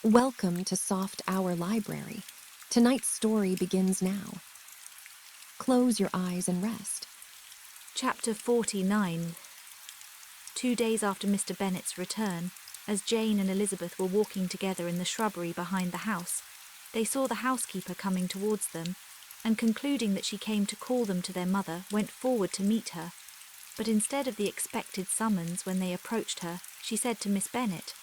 Welcome to Soft Hour Library. Tonight's story begins now. Close your eyes and rest. Chapter 49. 2 days after Mr. Bennet's return, as Jane and Elizabeth were walking together in the shrubbery behind the house, they saw the housekeeper coming towards them, and concluding that she came to call them to their mother, went forward to meet her. But instead of the expected summons when they approached her, she said to Miss Bennet,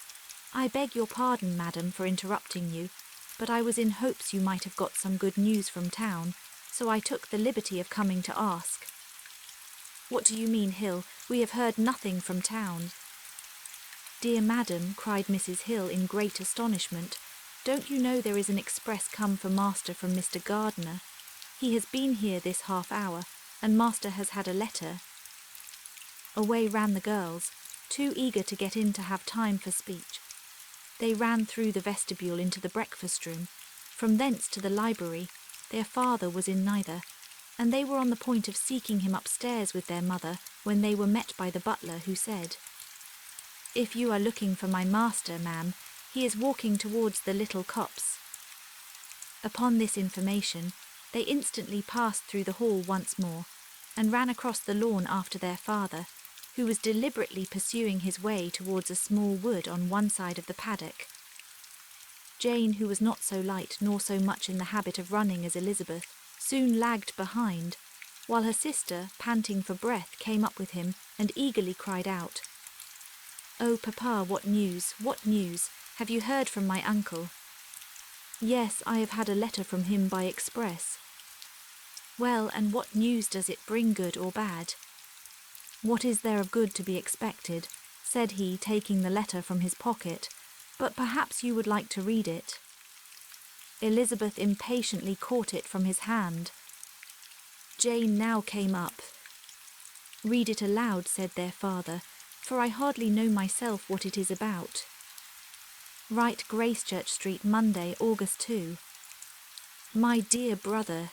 "I beg your pardon, madam, for interrupting you, but I was in hopes you might have got some good news from town, so I took the liberty of coming to ask." "What do you mean, Hill? We have heard nothing from town." "Dear madam," cried Mrs. Hill in great astonishment, "don't you know there is an express come for master from Mr. Gardiner? He has been here this half hour, and master has had a letter." Away ran the girls, too eager to get in to have time for speech. They ran through the vestibule into the breakfast room, from thence to the library. Their father was in neither, and they were on the point of seeking him upstairs with their mother when they were met by the butler, who said, "If you are looking for my master, ma'am, he is walking towards the little copse." Upon this information, they instantly passed through the hall once more, and ran across the lawn after their father, who was deliberately pursuing his way towards a small wood on one side of the paddock. Jane, who was not so light nor so much in the habit of running as Elizabeth, soon lagged behind, while her sister, panting for breath, came up with him and eagerly cried out, "Oh, papa, what news, what news? Have you heard from my uncle?" "Yes, I have had a letter from him by express." "Well, and what news does it bring, good or bad?" "What is there of good to be expected?" said he, taking the letter from his pocket, "but perhaps you would like to read it." Elizabeth impatiently caught it from his hand. Jane now came up. "Read it aloud," said their father, "for I hardly know myself what it is about." "Right, Gracechurch Street, Monday, August 2. My dear brother,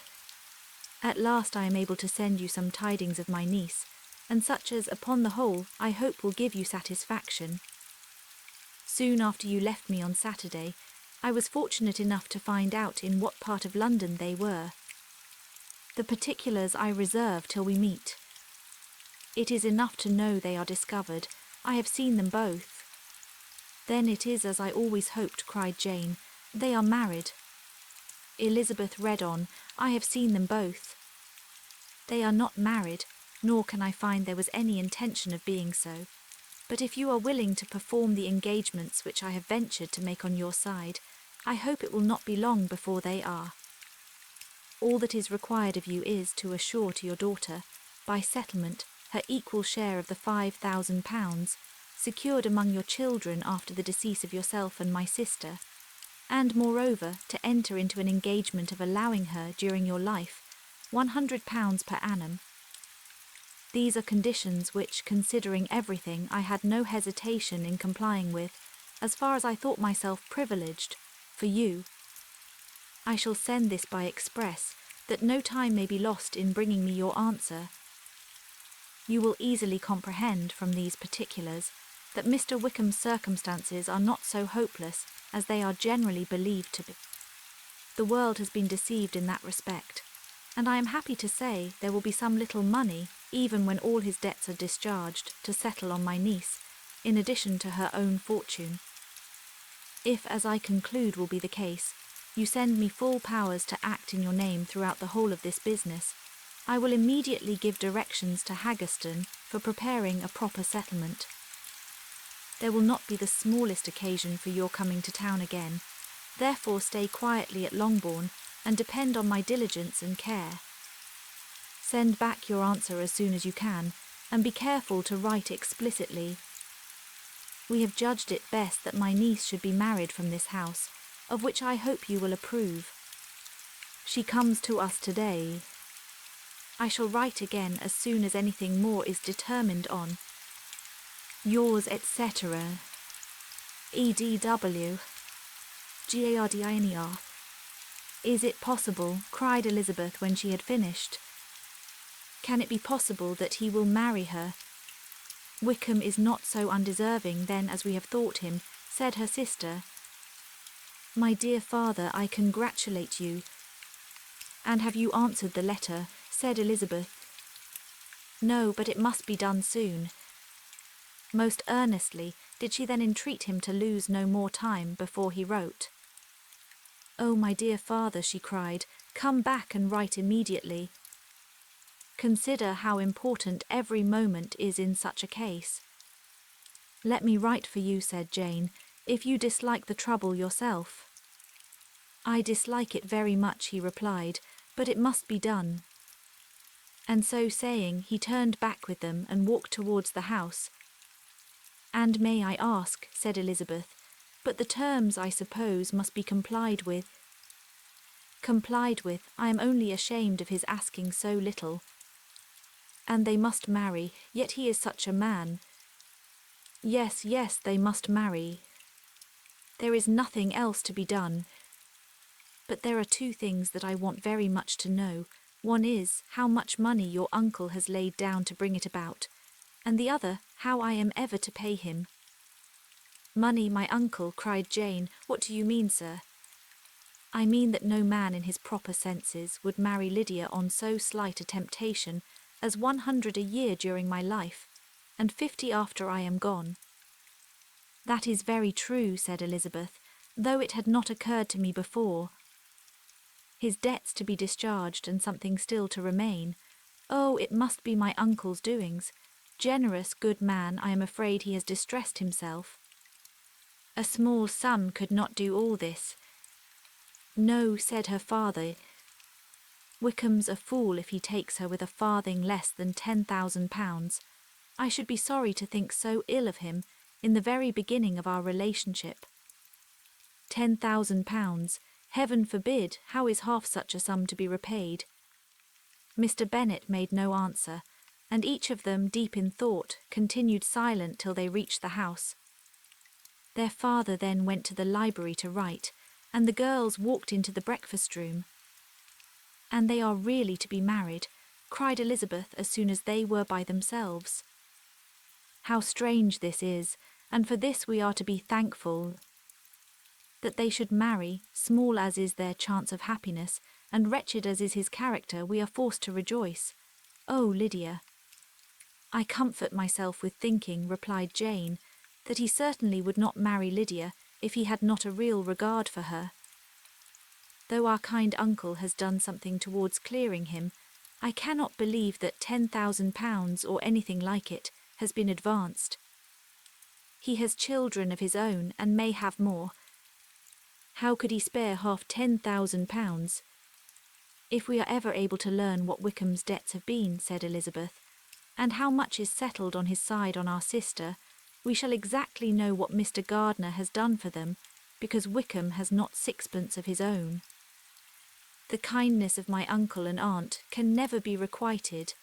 at last I am able to send you some tidings of my niece, and such as, upon the whole, I hope will give you satisfaction. Soon after you left me on Saturday, I was fortunate enough to find out in what part of London they were. The particulars I reserve till we meet. It is enough to know they are discovered. I have seen them both." "Then it is as I always hoped," cried Jane. "They are married." Elizabeth read on, "I have seen them both. They are not married, nor can I find there was any intention of being so. But if you are willing to perform the engagements which I have ventured to make on your side, I hope it will not be long before they are. All that is required of you is to assure to your daughter, by settlement, her equal share of the £5,000, secured among your children after the decease of yourself and my sister, and moreover to enter into an engagement of allowing her, during your life, £100 per annum. These are conditions which, considering everything, I had no hesitation in complying with, as far as I thought myself privileged, for you. I shall send this by express, that no time may be lost in bringing me your answer. You will easily comprehend from these particulars that Mr. Wickham's circumstances are not so hopeless as they are generally believed to be. The world has been deceived in that respect, and I am happy to say there will be some little money, even when all his debts are discharged, to settle on my niece, in addition to her own fortune. If, as I conclude will be the case, you send me full powers to act in your name throughout the whole of this business, I will immediately give directions to Haggerston for preparing a proper settlement. There will not be the smallest occasion for your coming to town again, therefore stay quietly at Longbourn and depend on my diligence and care. Send back your answer as soon as you can, and be careful to write explicitly. We have judged it best that my niece should be married from this house, of which I hope you will approve. She comes to us today. I shall write again as soon as anything more is determined on. Yours, etc. E.D.W. Gardiner. Is it possible? Cried Elizabeth when she had finished. Can it be possible that he will marry her? Wickham is not so undeserving then as we have thought him, said her sister. My dear father, I congratulate you. And have you answered the letter? Said Elizabeth. No, but it must be done soon. Most earnestly did she then entreat him to lose no more time before he wrote. Oh, my dear father, she cried, come back and write immediately. Consider how important every moment is in such a case. Let me write for you, said Jane, if you dislike the trouble yourself. I dislike it very much, he replied, but it must be done. And so saying, he turned back with them and walked towards the house. And may I ask, said Elizabeth, but the terms, I suppose, must be complied with. Complied with, I am only ashamed of his asking so little. And they must marry, yet he is such a man. Yes, yes, they must marry. There is nothing else to be done. But there are two things that I want very much to know. One is, how much money your uncle has laid down to bring it about, and the other, how I am ever to pay him. Money, my uncle, cried Jane. What do you mean, sir? I mean that no man in his proper senses would marry Lydia on so slight a temptation as 100 a year during my life, and 50 after I am gone. That is very true, said Elizabeth, though it had not occurred to me before. His debts to be discharged and something still to remain. Oh, it must be my uncle's doings. Generous, good man, I am afraid he has distressed himself. A small sum could not do all this. No, said her father. Wickham's a fool if he takes her with a farthing less than £10,000. I should be sorry to think so ill of him in the very beginning of our relationship. £10,000, heaven forbid, how is half such a sum to be repaid? Mr. Bennet made no answer, and each of them, deep in thought, continued silent till they reached the house. Their father then went to the library to write, and the girls walked into the breakfast-room. And they are really to be married, cried Elizabeth as soon as they were by themselves. How strange this is, and for this we are to be thankful. That they should marry, small as is their chance of happiness, and wretched as is his character, we are forced to rejoice. Oh, Lydia! I comfort myself with thinking, replied Jane, that he certainly would not marry Lydia if he had not a real regard for her. Though our kind uncle has done something towards clearing him, I cannot believe that £10,000 or anything like it has been advanced. He has children of his own and may have more. How could he spare half £10,000? If we are ever able to learn what Wickham's debts have been, said Elizabeth, and how much is settled on his side on our sister, we shall exactly know what Mr. Gardiner has done for them, because Wickham has not sixpence of his own. The kindness of my uncle and aunt can never be requited.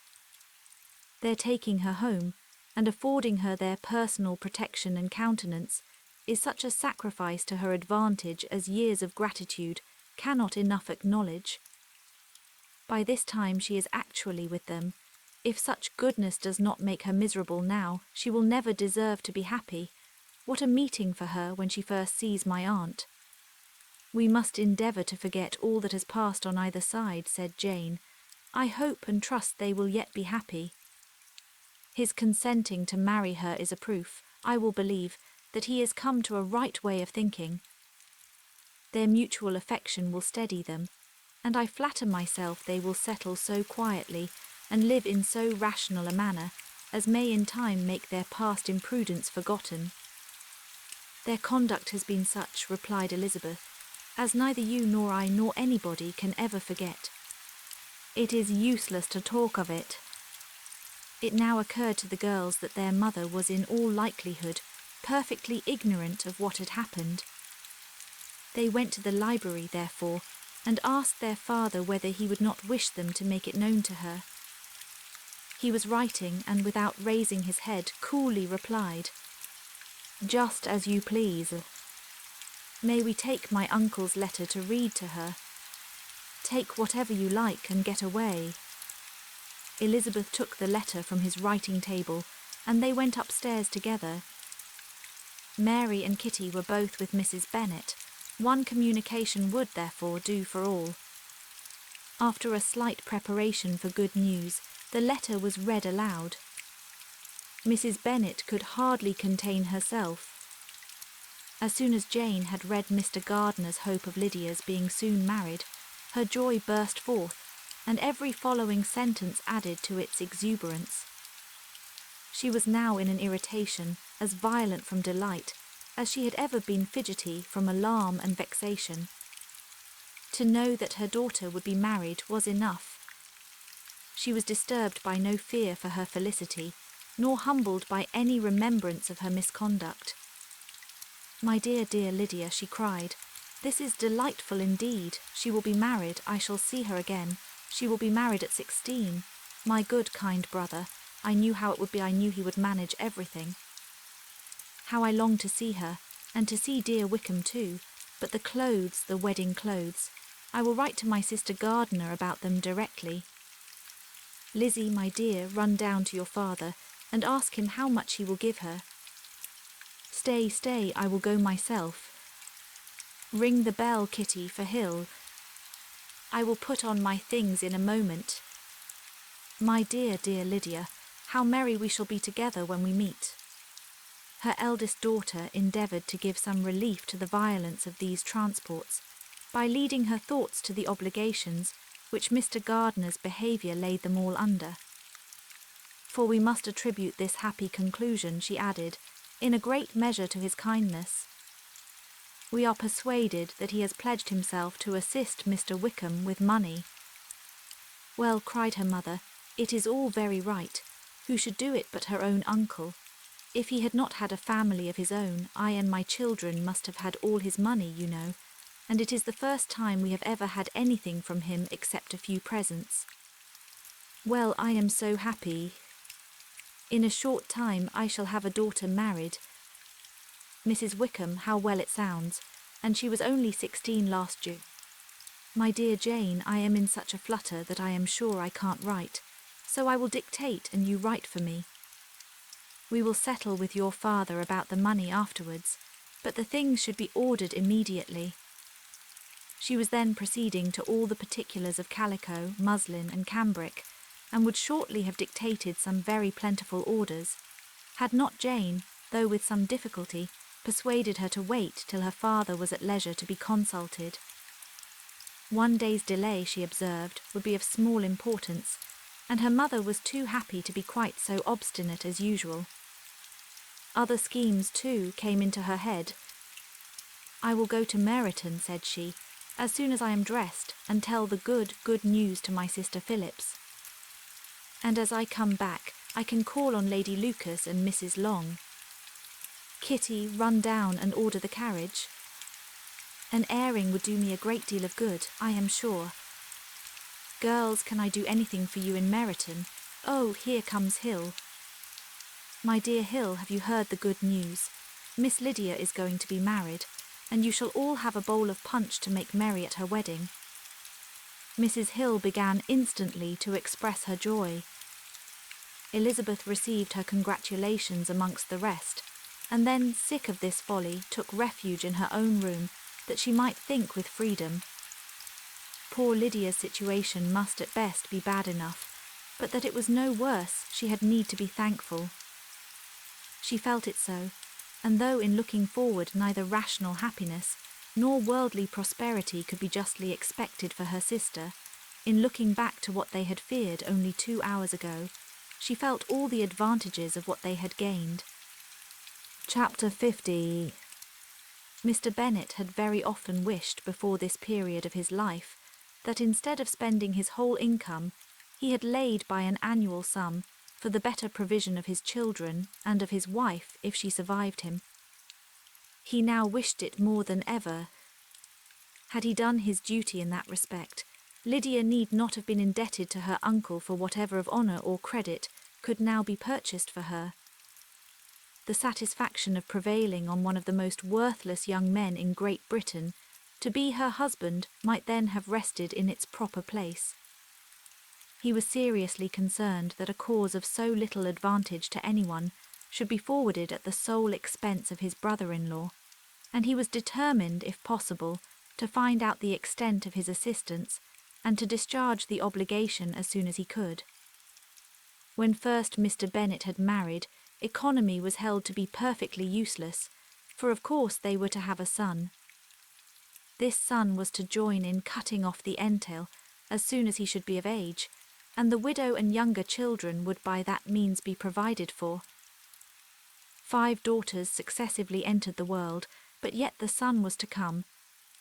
Their taking her home, and affording her their personal protection and countenance, is such a sacrifice to her advantage as years of gratitude cannot enough acknowledge. By this time she is actually with them. If such goodness does not make her miserable now, she will never deserve to be happy. What a meeting for her when she first sees my aunt. We must endeavour to forget all that has passed on either side, said Jane. I hope and trust they will yet be happy. His consenting to marry her is a proof, I will believe, that he has come to a right way of thinking. Their mutual affection will steady them, and I flatter myself they will settle so quietly and live in so rational a manner as may in time make their past imprudence forgotten. Their conduct has been such, replied Elizabeth, as neither you nor I nor anybody can ever forget. It is useless to talk of it. It now occurred to the girls that their mother was in all likelihood perfectly ignorant of what had happened. They went to the library, therefore, and asked their father whether he would not wish them to make it known to her. He was writing, and without raising his head, coolly replied, "Just as you please. May we take my uncle's letter to read to her? Take whatever you like and get away." Elizabeth took the letter from his writing table, and they went upstairs together. Mary and Kitty were both with Mrs. Bennet, One communication would, therefore, do for all. After a slight preparation for good news, the letter was read aloud. Mrs. Bennet could hardly contain herself. As soon as Jane had read Mr. Gardiner's hope of Lydia's being soon married, her joy burst forth, and every following sentence added to its exuberance. She was now in an irritation as violent from delight as she had ever been fidgety from alarm and vexation. To know that her daughter would be married was enough. She was disturbed by no fear for her felicity, nor humbled by any remembrance of her misconduct. "My dear, dear Lydia," she cried, "this is delightful indeed. She will be married. I shall see her again. She will be married at 16. My good, kind brother. I knew how it would be. I knew he would manage everything. How I long to see her, and to see dear Wickham too. But the clothes, the wedding clothes. I will write to my sister Gardiner about them directly. Lizzie, my dear, run down to your father, and ask him how much he will give her. Stay, stay, I will go myself. Ring the bell, Kitty, for Hill. I will put on my things in a moment. My dear, dear Lydia, how merry we shall be together when we meet." Her eldest daughter endeavoured to give some relief to the violence of these transports by leading her thoughts to the obligations which Mr. Gardiner's behaviour laid them all under. "For we must attribute this happy conclusion," she added, "in a great measure to his kindness. We are persuaded that he has pledged himself to assist Mr. Wickham with money." "Well," cried her mother, "it is all very right. Who should do it but her own uncle? If he had not had a family of his own, I and my children must have had all his money, you know, and it is the first time we have ever had anything from him except a few presents. Well, I am so happy. In a short time I shall have a daughter married. Mrs. Wickham, how well it sounds, and she was only 16 last June. My dear Jane, I am in such a flutter that I am sure I can't write, so I will dictate and you write for me. We will settle with your father about the money afterwards, but the things should be ordered immediately." She was then proceeding to all the particulars of calico, muslin, and cambric, and would shortly have dictated some very plentiful orders, had not Jane, though with some difficulty, persuaded her to wait till her father was at leisure to be consulted. One day's delay, she observed, would be of small importance, and her mother was too happy to be quite so obstinate as usual. Other schemes, too, came into her head. "I will go to Meryton," said she, "as soon as I am dressed, and tell the good news to my sister Phillips. And as I come back, I can call on Lady Lucas and Mrs. Long. Kitty, run down and order the carriage. An airing would do me a great deal of good, I am sure. Girls, can I do anything for you in Meryton? Oh, here comes Hill. My dear Hill, have you heard the good news? Miss Lydia is going to be married, and you shall all have a bowl of punch to make merry at her wedding." Mrs. Hill began instantly to express her joy. Elizabeth received her congratulations amongst the rest, and then, sick of this folly, took refuge in her own room, that she might think with freedom. Poor Lydia's situation must at best be bad enough, but that it was no worse, she had need to be thankful. She felt it so, and though in looking forward neither rational happiness nor worldly prosperity could be justly expected for her sister, in looking back to what they had feared only 2 hours ago, she felt all the advantages of what they had gained. Chapter 50. Mr. Bennet had very often wished before this period of his life that instead of spending his whole income, he had laid by an annual sum for the better provision of his children and of his wife if she survived him. He now wished it more than ever. Had he done his duty in that respect, Lydia need not have been indebted to her uncle for whatever of honour or credit could now be purchased for her. The satisfaction of prevailing on one of the most worthless young men in Great Britain to be her husband might then have rested in its proper place. He was seriously concerned that a cause of so little advantage to anyone should be forwarded at the sole expense of his brother-in-law. and he was determined, if possible, to find out the extent of his assistance and to discharge the obligation as soon as he could. When first Mr. Bennet had married, economy was held to be perfectly useless, for of course they were to have a son. This son was to join in cutting off the entail as soon as he should be of age, and the widow and younger children would by that means be provided for. 5 daughters successively entered the world, but yet the son was to come,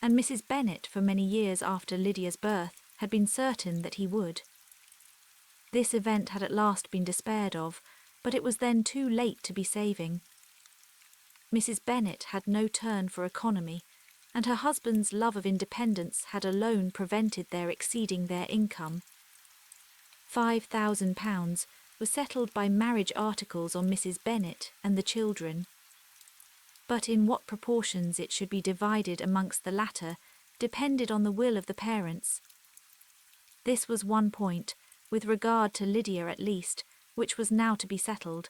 and Mrs. Bennet for many years after Lydia's birth had been certain that he would. This event had at last been despaired of, but it was then too late to be saving. Mrs. Bennet had no turn for economy, and her husband's love of independence had alone prevented their exceeding their income. £5,000 was settled by marriage articles on Mrs. Bennet and the children. But in what proportions it should be divided amongst the latter depended on the will of the parents. This was one point, with regard to Lydia at least, which was now to be settled,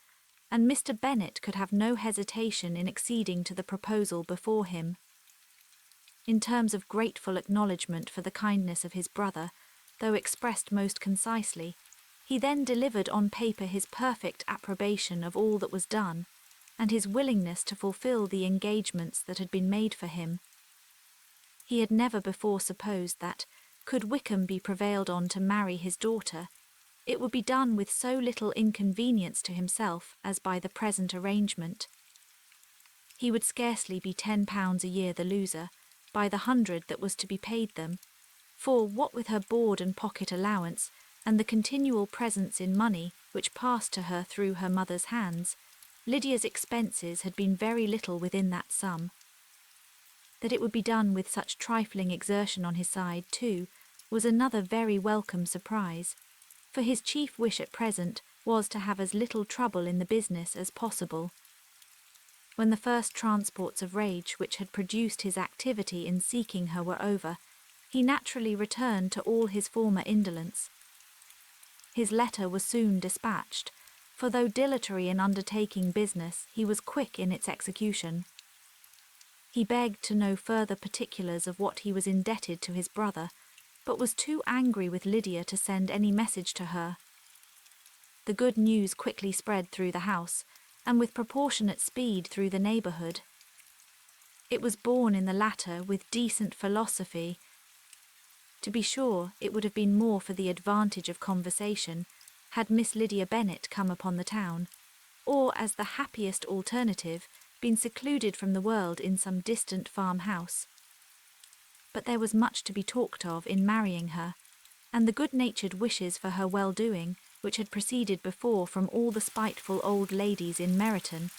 and Mr. Bennet could have no hesitation in acceding to the proposal before him. In terms of grateful acknowledgment for the kindness of his brother, though expressed most concisely, he then delivered on paper his perfect approbation of all that was done, and his willingness to fulfil the engagements that had been made for him. He had never before supposed that, could Wickham be prevailed on to marry his daughter, it would be done with so little inconvenience to himself as by the present arrangement. He would scarcely be £10 a year the loser, by the 100 that was to be paid them, for what with her board and pocket allowance, and the continual presents in money which passed to her through her mother's hands, Lydia's expenses had been very little within that sum. That it would be done with such trifling exertion on his side, too, was another very welcome surprise, for his chief wish at present was to have as little trouble in the business as possible. When the first transports of rage which had produced his activity in seeking her were over, he naturally returned to all his former indolence. His letter was soon dispatched, for though dilatory in undertaking business, he was quick in its execution. He begged to know further particulars of what he was indebted to his brother, but was too angry with Lydia to send any message to her. The good news quickly spread through the house, and with proportionate speed through the neighbourhood. It was borne in the latter with decent philosophy. To be sure, it would have been more for the advantage of conversation, had Miss Lydia Bennet come upon the town, or, as the happiest alternative, been secluded from the world in some distant farmhouse. But there was much to be talked of in marrying her, and the good-natured wishes for her well-doing, which had proceeded before from all the spiteful old ladies in Meryton,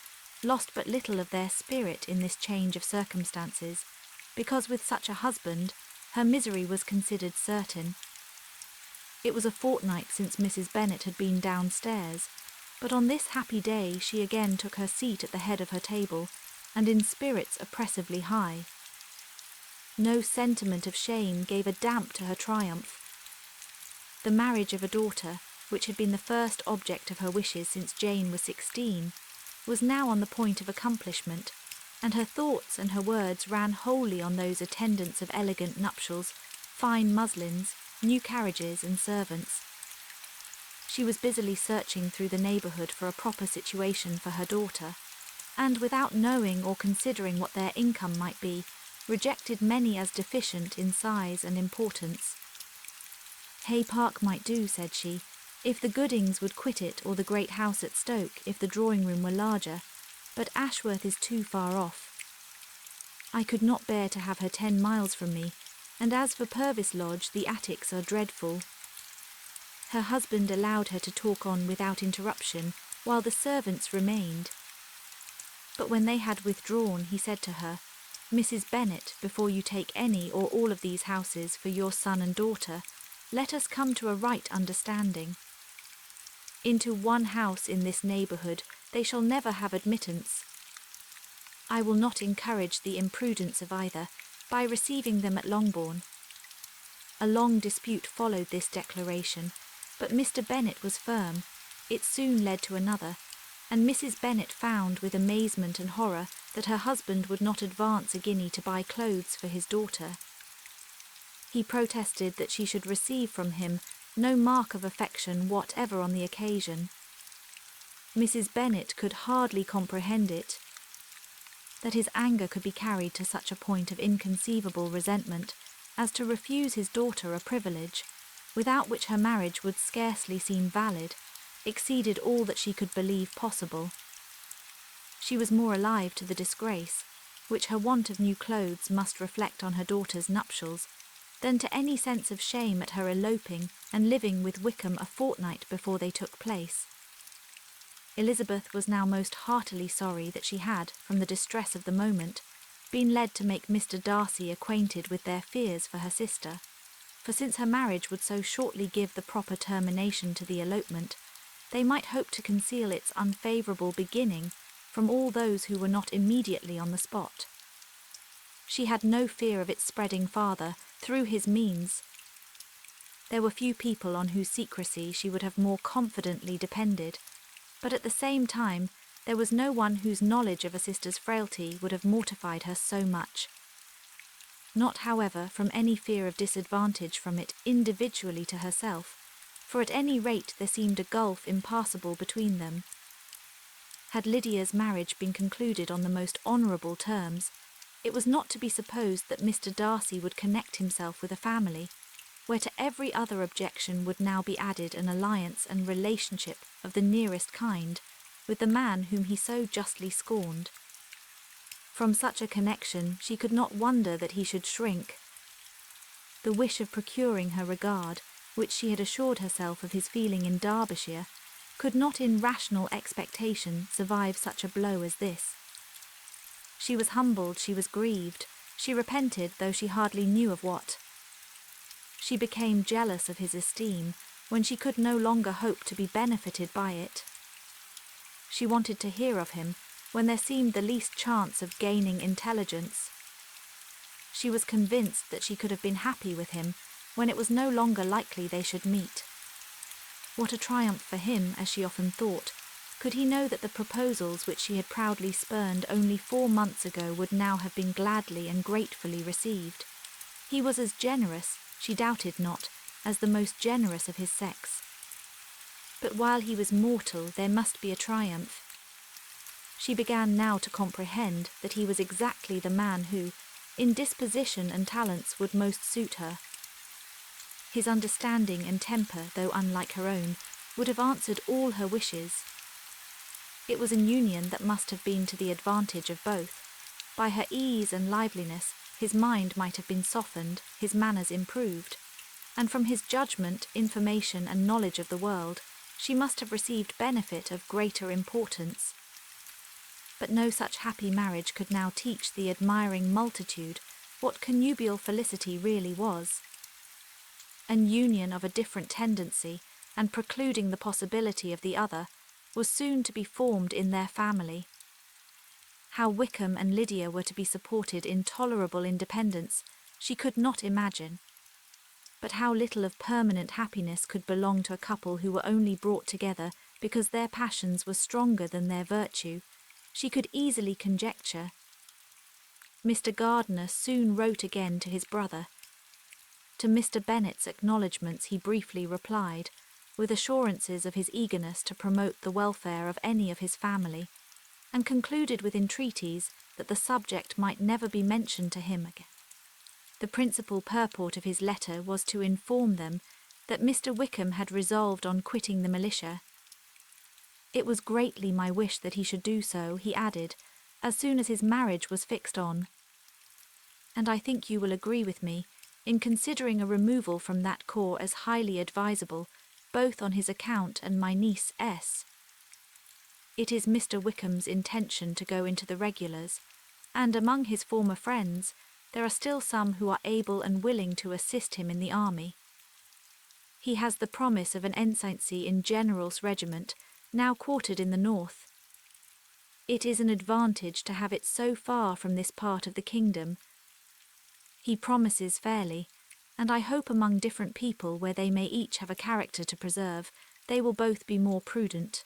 lost but little of their spirit in this change of circumstances, because with such a husband, her misery was considered certain. It was a fortnight since Mrs. Bennet had been downstairs, but on this happy day she again took her seat at the head of her table, and in spirits oppressively high. No sentiment of shame gave a damp to her triumph. The marriage of a daughter, which had been the first object of her wishes since Jane was 16, was now on the point of accomplishment, and her thoughts and her words ran wholly on those attendants of elegant nuptials, fine muslins, new carriages and servants. She was busily searching through the neighbourhood for a proper situation for her daughter, and without knowing or considering what their income might be, rejected many as deficient in size and importance. Hay Park might do, said she, if the Goodings would quit it, or the great house at Stoke if the drawing-room were larger, but Ashworth is too far off. I could not bear to have her 10 miles from me, and as for Purvis Lodge, the attics are dreadful. Her husband allowed her to talk on without interruption, while the servants remained. But when they had withdrawn, he said to her, Mrs. Bennet, before you take any or all of these houses for your son and daughter, let us come to a right understanding. Into one house in this neighbourhood they shall never have admittance. I will not encourage the imprudence of either by receiving them at Longbourn. A long dispute followed this declaration, but Mr. Bennet was firm. It soon led to another, and Mrs. Bennet found with amazement and horror that her husband would not advance a guinea to buy clothes for his daughter. He protested that she should receive from him no mark of affection whatever on the occasion. Mrs. Bennet could hardly comprehend it, that his anger could be carried to such a point of inconceivable resentment as to refuse his daughter a privilege, without which her marriage would scarcely seem valid, exceeded all that she could believe possible. She was more alive to the disgrace, which her want of new clothes must reflect on her daughter's nuptials, than to any sense of shame at her eloping and living with Wickham a fortnight before they took place. Elizabeth was now most heartily sorry that she had, from the distress of the moment, been led to make Mr. Darcy acquainted with their fears for her sister, for since her marriage would so shortly give the proper termination to the elopement, they might hope to conceal its unfavourable beginning from all those who were not immediately on the spot. She had no fear of its spreading farther through his means. There were few people on whose secrecy she would have more confidently depended, but at the same time there was no one whose knowledge of a sister's frailty would have mortified her so much. Not, however, from any fear of disadvantage from it individually to herself, for at any rate there seemed a gulf impassable between them. Had Lydia's marriage been concluded on the most honourable terms, it was not to be supposed that Mr. Darcy would connect himself with a family, where to every other objection would now be added an alliance and relationship of the nearest kind with the man whom he so justly scorned. From such a connection she could not wonder that he should shrink. The wish of procuring her regard, which she had assured herself of his feeling in Derbyshire, could not in rational expectation survive such a blow as this. She was humbled, she was grieved, she repented, though she hardly knew of what. She became jealous of his esteem when she could no longer hope to be benefited by it. She wanted to hear of him when there seemed the least chance of gaining intelligence. She was convinced that she could have been happy with him when it was no longer likely they should meet. What a triumph for him, as she often thought, could he know that the proposals which she had proudly spurned only 4 months ago would now have been gladly and gratefully received. He was as generous, she doubted not, as the most generous of his sex. But while he was mortal, there must be a triumph. She began now to comprehend that he was exactly the man who, in disposition and talents, would most suit her. His understanding and temper, though unlike her own, would have answered all her wishes. It was an union that must have been to the advantage of both. By her ease and liveliness, his mind might have been softened, his manners improved, and from his judgment, information, and knowledge of the world, she must have received benefit of greater importance. But no such happy marriage could now teach the admiring multitude what connubial felicity really was. An union of a different tendency, and precluding the possibility of the other, was soon to be formed in their family. How Wickham and Lydia were to be supported in tolerable independence, she could not imagine. But how little of permanent happiness could belong to a couple who were only brought together because their passions were stronger than their virtue, she could easily conjecture. Mr. Gardiner soon wrote again to his brother. To Mr. Bennet's acknowledgments he briefly replied, with assurances of his eagerness to promote the welfare of any of his family, and concluded with entreaties that the subject might never be mentioned to him again. The principal purport of his letter was to inform them that Mr. Wickham had resolved on quitting the militia. It was greatly my wish that he should do so, he added, as soon as his marriage was fixed on. And I think you will agree with me in considering a removal from that corps as highly advisable, both on his account and my niece S. It is Mr. Wickham's intention to go into the regulars, and among his former friends there are still some who are able and willing to assist him in the army. He has the promise of an ensigncy in General's regiment, now quartered in the north. It is an advantage to have it so far from this part of the kingdom. He promises fairly, and I hope among different people where they may each have a character to preserve, they will both be more prudent.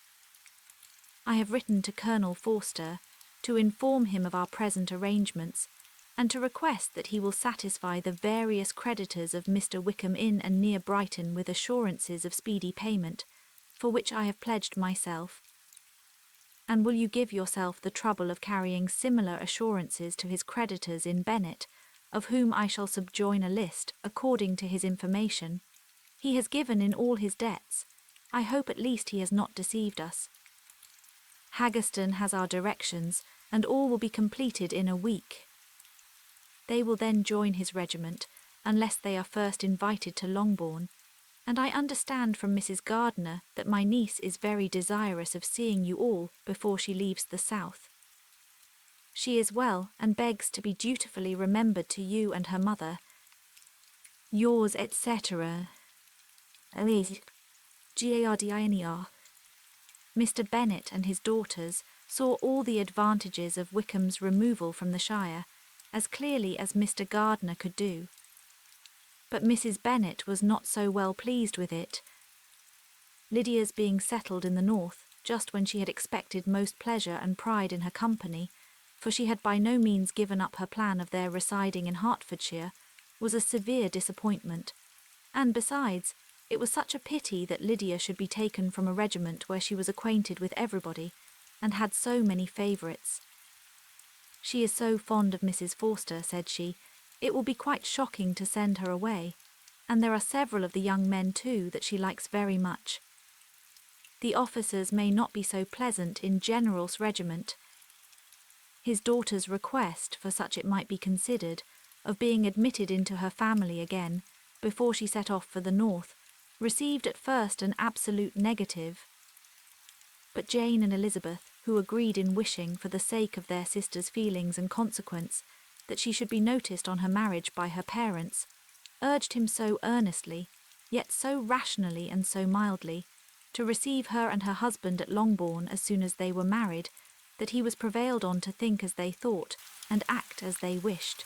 I have written to Colonel Forster, to inform him of our present arrangements, and to request that he will satisfy the various creditors of Mr. Wickham Inn and near Brighton with assurances of speedy payment, for which I have pledged myself. And will you give yourself the trouble of carrying similar assurances to his creditors in Bennet, of whom I shall subjoin a list according to his information? He has given in all his debts. I hope at least he has not deceived us. Haggerston has our directions, and all will be completed in a week. They will then join his regiment, unless they are first invited to Longbourn, and I understand from Mrs. Gardiner that my niece is very desirous of seeing you all before she leaves the south. She is well, and begs to be dutifully remembered to you and her mother. Yours, etc. Gardiner. Mr. Bennet and his daughters saw all the advantages of Wickham's removal from the shire, as clearly as Mr. Gardiner could do. But Mrs. Bennet was not so well pleased with it, Lydia's being settled in the north, just when she had expected most pleasure and pride in her company, for she had by no means given up her plan of their residing in Hertfordshire, was a severe disappointment, and besides, it was such a pity that Lydia should be taken from a regiment where she was acquainted with everybody, and had so many favourites. She is so fond of Mrs. Forster, said she, it will be quite shocking to send her away, and there are several of the young men too that she likes very much. The officers may not be so pleasant in General's regiment. His daughter's request, for such it might be considered, of being admitted into her family again, before she set off for the north, received at first an absolute negative. But Jane and Elizabeth, who agreed in wishing, for the sake of their sister's feelings and consequence, that she should be noticed on her marriage by her parents, urged him so earnestly, yet so rationally and so mildly, to receive her and her husband at Longbourn as soon as they were married, that he was prevailed on to think as they thought, and act as they wished.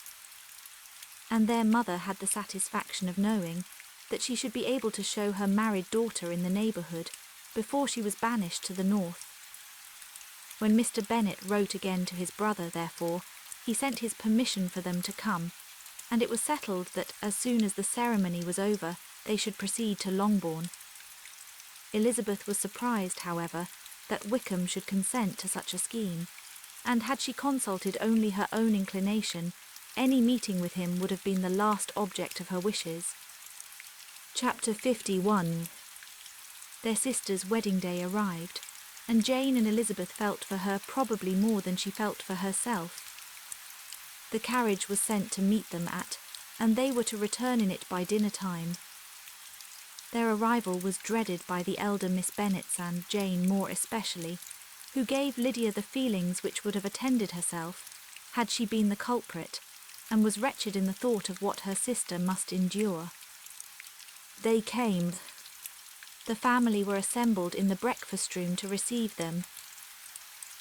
And their mother had the satisfaction of knowing that she should be able to show her married daughter in the neighbourhood before she was banished to the north. When Mr. Bennet wrote again to his brother, therefore, he sent his permission for them to come, and it was settled that as soon as the ceremony was over, they should proceed to Longbourn. Elizabeth was surprised, however, that Wickham should consent to such a scheme, and had she consulted only her own inclination, any meeting with him would have been the last object of her wishes. Chapter 51. Their sister's wedding day arrived, and Jane and Elizabeth felt for her probably more than she felt for herself. The carriage was sent to meet them and they were to return in it by dinner time. Their arrival was dreaded by the elder Miss Bennets and Jane more especially, who gave Lydia the feelings which would have attended herself, had she been the culprit, and was wretched in the thought of what her sister must endure. They came. The family were assembled in the breakfast room to receive them.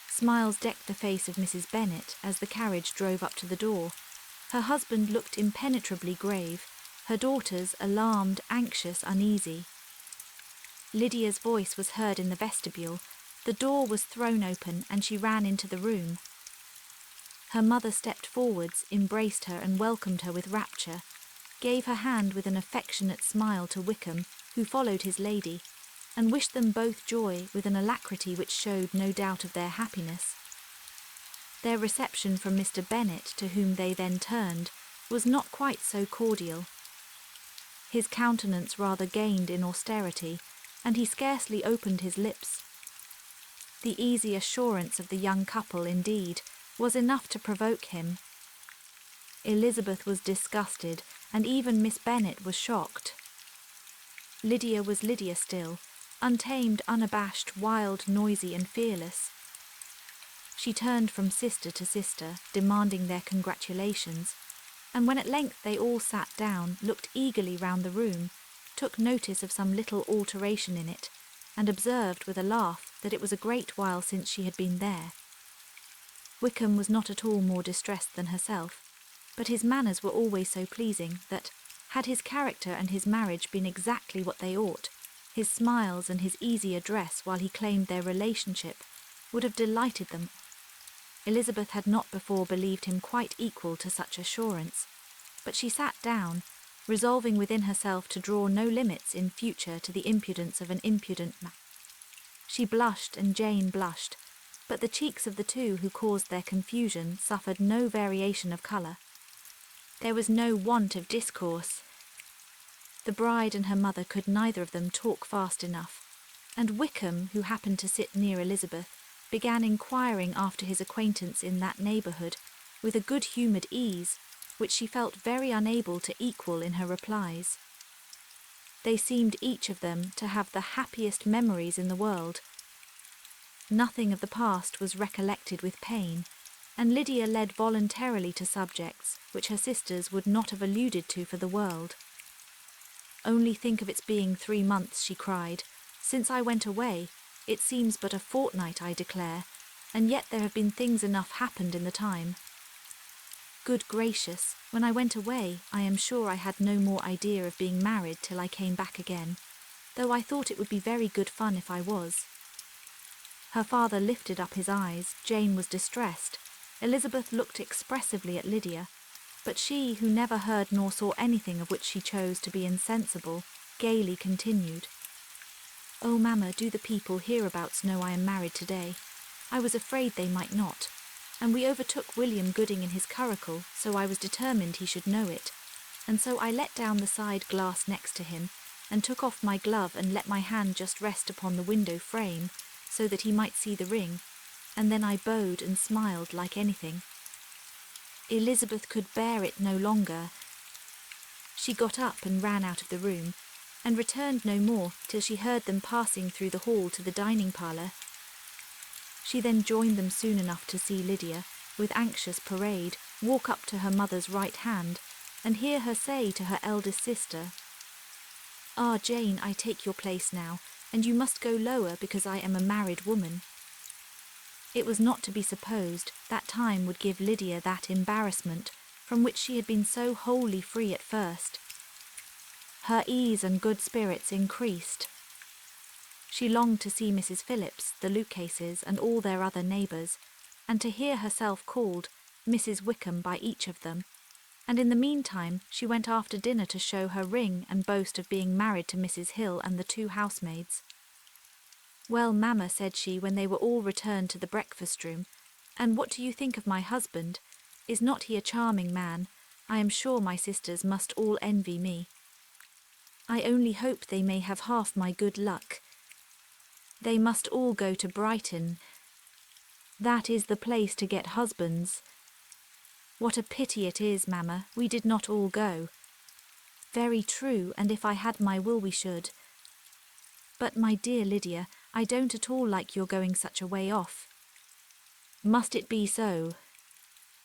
Smiles decked the face of Mrs. Bennet as the carriage drove up to the door. Her husband looked impenetrably grave, her daughters alarmed, anxious, uneasy. Lydia's voice was heard in the vestibule, the door was thrown open, and she ran into the room. Her mother stepped forwards, embraced her and welcomed her with rapture, gave her hand with an affectionate smile to Wickham, who followed his lady, and wished them both joy with an alacrity which showed no doubt of their happiness. Their reception from Mr. Bennet, to whom they then turned, was not quite so cordial. His countenance rather gained in austerity, and he scarcely opened his lips. The easy assurance of the young couple, indeed, was enough to provoke him. Elizabeth was disgusted, and even Miss Bennet was shocked. Lydia was Lydia still, untamed, unabashed, wild, noisy, and fearless. She turned from sister to sister, demanding their congratulations, and when at length they all sat down, looked eagerly round the room, took notice of some little alteration in it, and observed with a laugh that it was a great while since she had been there. Wickham was not at all more distressed than herself, but his manners were always so pleasing that, had his character and his marriage been exactly what they ought, his smiles and his easy address while he claimed their relationship would have delighted them. Elizabeth had not before believed him quite equal to such assurance, but she sat down, resolving within herself to draw no limits in future to the impudence of an impudent man. She blushed and Jane blushed, but the cheeks of the two who caused their confusion suffered no variation of colour. There was no want of discourse. The bride and her mother could neither of them talk fast enough, and Wickham, who happened to sit near Elizabeth, began inquiring after his acquaintance in that neighbourhood with a good-humoured ease, which she felt very unable to equal in her replies. They seemed each of them to have the happiest memories in the world. Nothing of the past was recollected with pain, and Lydia led voluntarily to subjects which her sisters would not have alluded to for the world. "Only think of its being 3 months," she cried. "Since I went away, it seems but a fortnight, I declare, and yet there have been things enough happened in the time. Good gracious, when I went away, I am sure I had no more idea of being married till I came back again, though I thought it would be very good fun if I was." Her father lifted up his eyes. Jane was distressed. Elizabeth looked expressively at Lydia, but she, who never heard nor saw anything of which she chose to be insensible, gaily continued. "Oh, mamma, do the people hereabouts know I am married today? I was afraid they might not, and we overtook William Gooding in his curricle, so I was determined he should know it, and so I let down the side glass next to him, and took off my glove and let my hand just rest upon the window frame, so that he might see the ring, and then I bowed and smiled like anything." Elizabeth could bear it no longer. She got up and ran out of the room, and returned no more till she heard them passing through the hall to the dining parlour. She then joined them soon enough to see Lydia, with anxious parade, walk up to her mother's right hand, and hear her say to her eldest sister, "Ah, Jane, I take your place now, and you must go lower because I am a married woman." It was not to be supposed that time would give Lydia that embarrassment from which she had been so wholly free at first. Her ease and good spirits increased. She longed to see Mrs. Phillips, the Lucases, and all their other neighbours, and to hear herself called Mrs. Wickham by each of them, and in the meantime she went after dinner to show her ring and boast of being married to Mrs. Hill and the 2 housemaids. "Well, mamma," said she, when they were all returned to the breakfast-room, "and what do you think of my husband? Is not he a charming man? I am sure my sisters must all envy me. I only hope they may have half my good luck. They must all go to Brighton. That is the place to get husbands. What a pity it is, mamma, we did not all go." "Very true, and if I had my will we should. But, my dear Lydia, I don't at all like your going such a way off." "Must it be so?"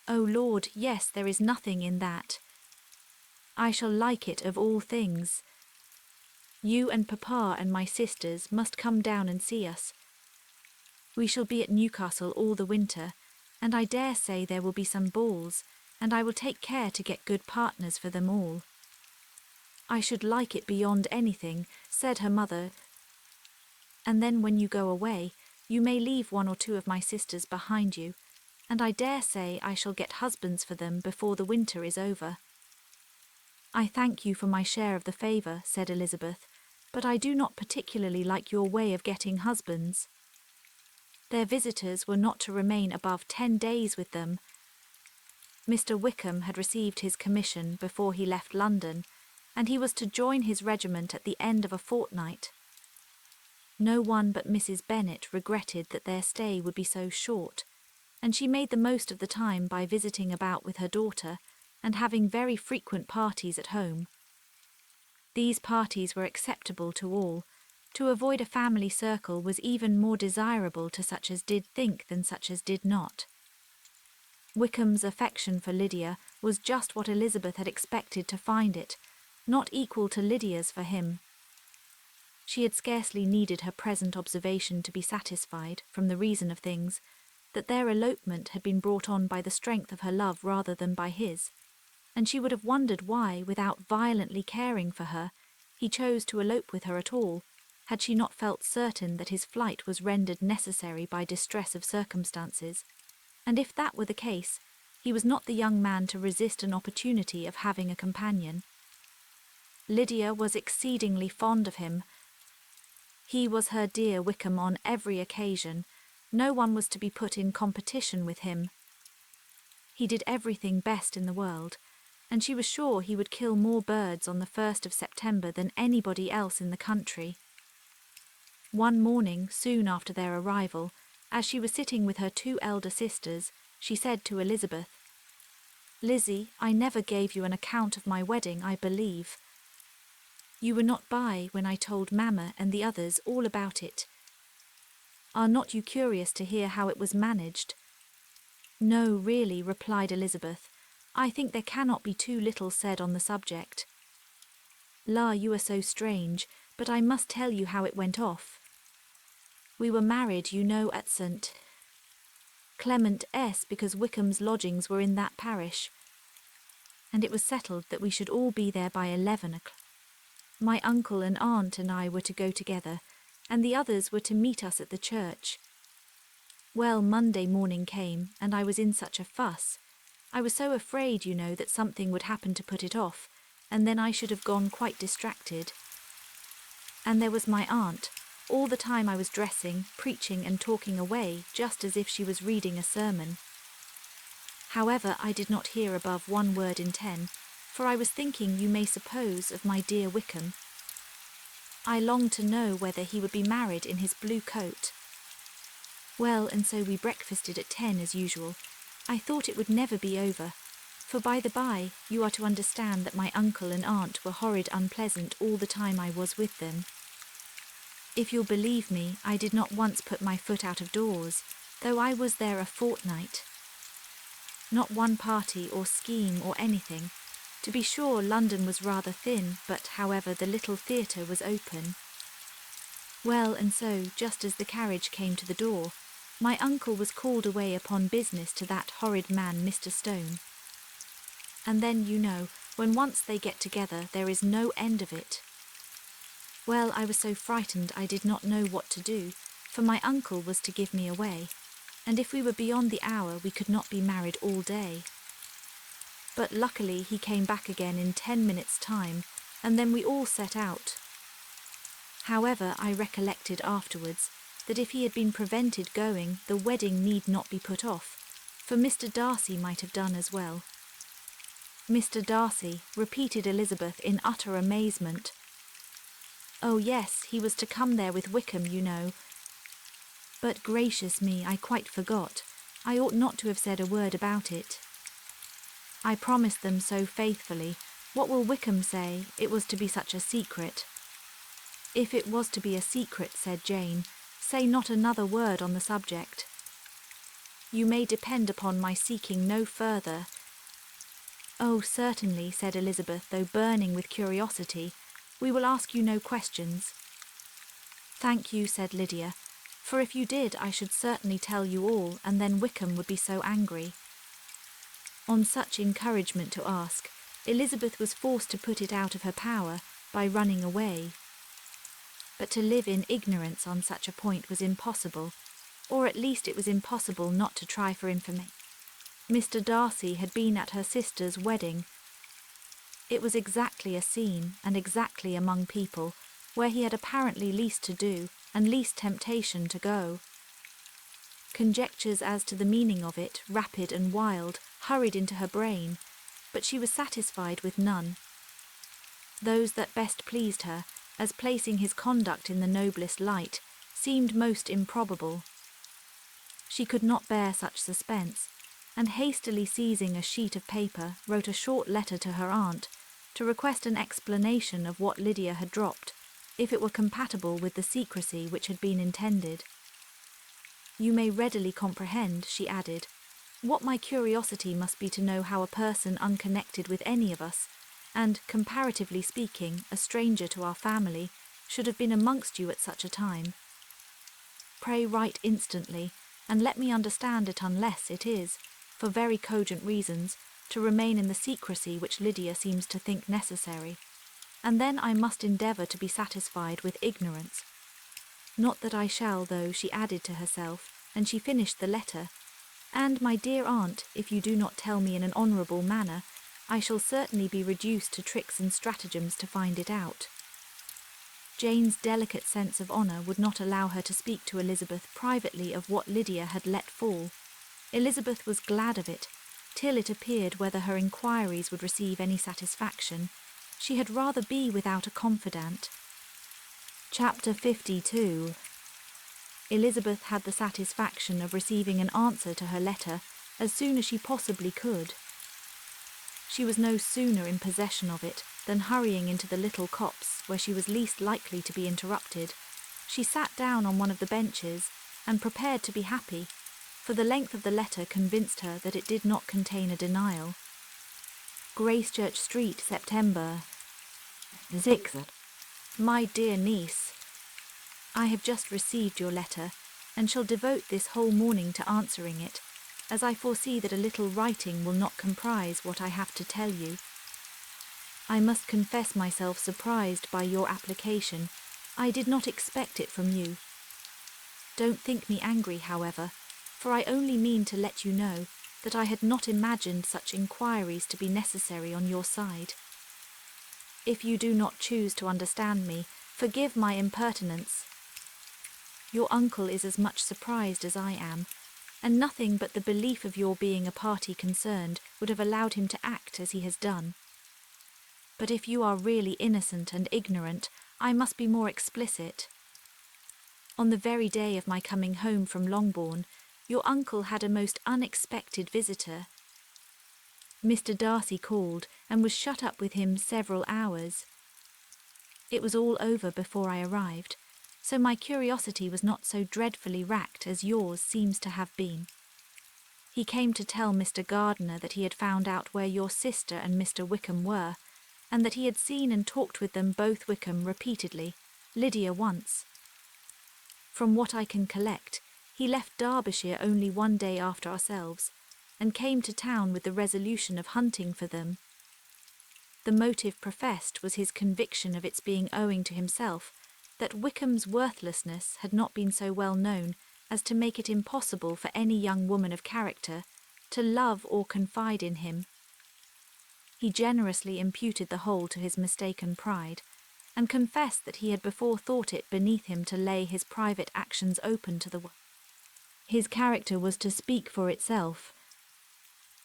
"Oh, Lord, yes, there is nothing in that. I shall like it of all things. You and Papa and my sisters must come down and see us. We shall be at Newcastle all the winter, and I dare say there will be some balls, and I will take care to get good partners for them all." "I should like it beyond anything," said her mother. "And then when you go away, you may leave 1 or 2 of my sisters behind you, and I dare say I shall get husbands for them before the winter is over." "I thank you for my share of the favour," said Elizabeth, "but I do not particularly like your way of getting husbands. Their visitors were not to remain above 10 days with them. Mr. Wickham had received his commission before he left London, and he was to join his regiment at the end of a fortnight. No one but Mrs. Bennet regretted that their stay would be so short, and she made the most of the time by visiting about with her daughter and having very frequent parties at home. These parties were acceptable to all. To avoid a family circle was even more desirable to such as did think than such as did not. Wickham's affection for Lydia was just what Elizabeth had expected to find it, not equal to Lydia's for him. She had scarcely needed her present observation to be satisfied, from the reason of things, that their elopement had been brought on by the strength of her love rather than by his, and she would have wondered why, without violently caring for her, he chose to elope with her at all, had she not felt certain that his flight was rendered necessary by distress of circumstances. and if that were the case, he was not the young man to resist an opportunity of having a companion. Lydia was exceedingly fond of him. He was her dear Wickham on every occasion. No one was to be put in competition with him. He did everything best in the world, and she was sure he would kill more birds on the 1st of September than anybody else in the country. One morning, soon after their arrival, as she was sitting with her 2 elder sisters, she said to Elizabeth, "Lizzie, I never gave you an account of my wedding, I believe. You were not by when I told Mamma and the others all about it. Are not you curious to hear how it was managed?" "No, really," replied Elizabeth. "I think there cannot be too little said on the subject." "La, you are so strange, but I must tell you how it went off. We were married, you know, at St. Clement S. because Wickham's lodgings were in that parish, and it was settled that we should all be there by 11 o'clock. My uncle and aunt and I were to go together, and the others were to meet us at the church. Well, Monday morning came, and I was in such a fuss. I was so afraid, you know, that something would happen to put it off, and then I should have gone quite distracted. And there was my aunt. All the time I was dressing, preaching and talking away, just as if she was reading a sermon. However, I did not hear above 1 word in 10, for I was thinking, you may suppose, of my dear Wickham. I longed to know whether he would be married in his blue coat. Well, and so we breakfasted at 10 as usual. I thought it would never be over, for by the by, you are to understand that my uncle and aunt were horrid unpleasant all the time I was with them. If you'll believe me, I did not once put my foot out of doors, though I was there a fortnight. Not one party or scheme or anything. To be sure, London was rather thin, but however the little theatre was open. Well, and so, just as the carriage came to the door, my uncle was called away upon business to that horrid man, Mr. Stone. And then, you know, when once they get together, there is no end of it. Well, I was so frightened I did not know what to do, for my uncle was to give me away, and if we were beyond the hour we could not be married all day. But luckily he came back again in 10 minutes' time, and then we all set out. However, I recollected afterwards that if he had been prevented going, the wedding need not be put off, for Mr. Darcy might have done as well. "Mr. Darcy," repeated Elizabeth in utter amazement. "Oh yes, he was to come there with Wickham, you know. But gracious me, I quite forgot. I ought not to have said a word about it. I promised them so faithfully. What will Wickham say? It was to be such a secret." "If it was to be a secret," said Jane, "say not another word on the subject. You may depend upon my seeking no further." "Oh, certainly," said Elizabeth, though burning with curiosity. "We will ask you no questions." "Thank you," said Lydia, "for if you did I should certainly tell you all, and then Wickham would be so angry." On such encouragement to ask, Elizabeth was forced to put it out of her power by running away. But to live in ignorance on such a point was impossible, or at least it was impossible not to try for information. Mr. Darcy had been at her sister's wedding. It was exactly a scene, and exactly among people, where he had apparently least to do, and least temptation to go. Conjectures as to the meaning of it, rapid and wild, hurried into her brain, but she was satisfied with none. Those that best pleased her, as placing his conduct in the noblest light, seemed most improbable. She could not bear such suspense, and hastily seizing a sheet of paper, wrote a short letter to her aunt, to request an explanation of what Lydia had dropped, if it were compatible with the secrecy which had been intended. "You may readily comprehend," she added, "what my curiosity must be to know how a person unconnected with any of us, and, comparatively speaking, a stranger to our family, should have been amongst you at such a time. Pray write instantly, and let me understand it unless it is, for very cogent reasons, to remain in the secrecy which Lydia seems to think necessary, and then I must endeavour to be satisfied with ignorance. Not that I shall, though," she added to herself, and she finished the letter. And, my dear aunt, if you do not tell me in an honourable manner, I shall certainly be reduced to tricks and stratagems to find it out. Jane's delicate sense of honour would not allow her to speak to Elizabeth privately of what Lydia had let fall. Elizabeth was glad of it, till it appeared whether her inquiries would receive any satisfaction. She had rather be without a confidant. Chapter 52. Elizabeth had the satisfaction of receiving an answer to her letter as soon as she possibly could. She was no sooner in possession of it than, hurrying into the little copse where she was least likely to be interrupted, she sat down on one of the benches and prepared to be happy, for the length of the letter convinced her that it did not contain a denial. Gracechurch Street, September 6th. My dear niece, I have just received your letter, and shall devote this whole morning to answering it, as I foresee that a little writing will not comprise what I have to tell you. I must confess myself surprised by your application. I did not expect it from you. Don't think me angry, however, for I only mean to let you know that I had not imagined such inquiries to be necessary on your side. If you do not choose to understand me, forgive my impertinence. Your uncle is as much surprised as I am, and nothing but the belief of your being a party concerned would have allowed him to act as he has done. But if you are really innocent and ignorant, I must be more explicit. On the very day of my coming home from Longbourn, your uncle had a most unexpected visitor. Mr. Darcy called and was shut up with him several hours. It was all over before I arrived, so my curiosity was not so dreadfully racked as yours seems to have been. He came to tell Mr. Gardiner that he had found out where your sister and Mr. Wickham were, and that he had seen and talked with them both Wickham repeatedly, Lydia once. From what I can collect, he left Derbyshire only one day after ourselves, and came to town with the resolution of hunting for them. The motive professed was his conviction of its being owing to himself, that Wickham's worthlessness had not been so well known as to make it impossible for any young woman of character to love or confide in him. He generously imputed the whole to his mistaken pride, and confessed that he had before thought it beneath him to lay his private actions open to the world. His character was to speak for itself.